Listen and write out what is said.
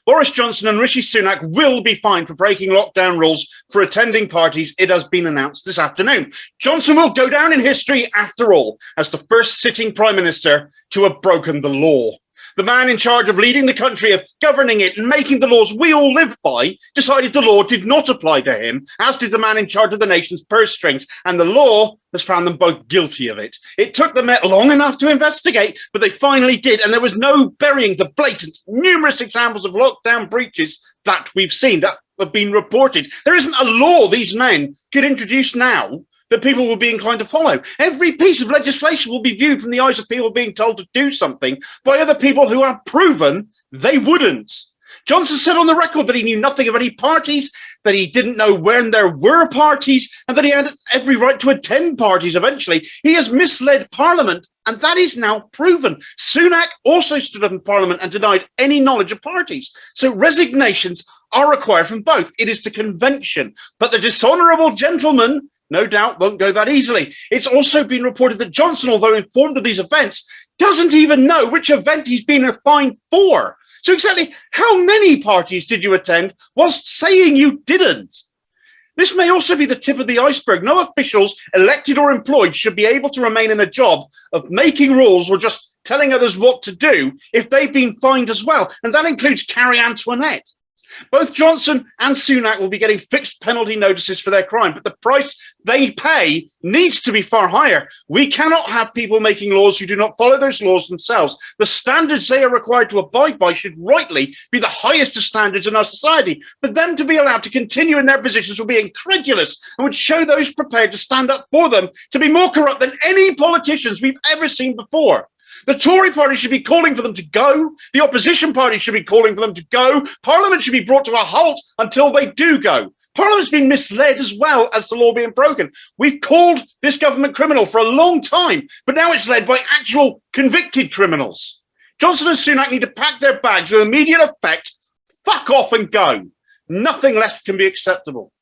Boris Johnson and Rishi Sunak will be fined for breaking lockdown rules for attending parties. It has been announced this afternoon. Johnson will go down in history, after all, as the first sitting Prime Minister to have broken the law. The man in charge of leading the country, of governing it and making the laws we all live by, decided the law did not apply to him, as did the man in charge of the nation's purse strings, and the law has found them both guilty of it. It took the Met long enough to investigate, but they finally did, and there was no burying the blatant, numerous examples of lockdown breaches that we've seen, that have been reported. There isn't a law these men could introduce now that people will be inclined to follow. Every piece of legislation will be viewed from the eyes of people being told to do something by other people who have proven they wouldn't. Johnson said on the record that he knew nothing of any parties, that he didn't know when there were parties, and that he had every right to attend parties eventually. He has misled Parliament, and that is now proven. Sunak also stood up in Parliament and denied any knowledge of parties. So resignations are required from both. It is the convention. But the dishonourable gentleman, no doubt, won't go that easily. It's also been reported that Johnson, although informed of these events, doesn't even know which event he's been fined for. So exactly how many parties did you attend whilst saying you didn't? This may also be the tip of the iceberg. No officials, elected or employed, should be able to remain in a job of making rules or just telling others what to do if they've been fined as well. And that includes Carrie Antoinette. Both Johnson and Sunak will be getting fixed penalty notices for their crime, but the price they pay needs to be far higher. We cannot have people making laws who do not follow those laws themselves. The standards they are required to abide by should rightly be the highest of standards in our society. But them to be allowed to continue in their positions would be incredulous and would show those prepared to stand up for them to be more corrupt than any politicians we've ever seen before. The Tory party should be calling for them to go. The opposition party should be calling for them to go. Parliament should be brought to a halt until they do go. Parliament's been misled as well as the law being broken. We've called this government criminal for a long time, but now it's led by actual convicted criminals. Johnson and Sunak need to pack their bags with immediate effect, fuck off and go. Nothing less can be acceptable.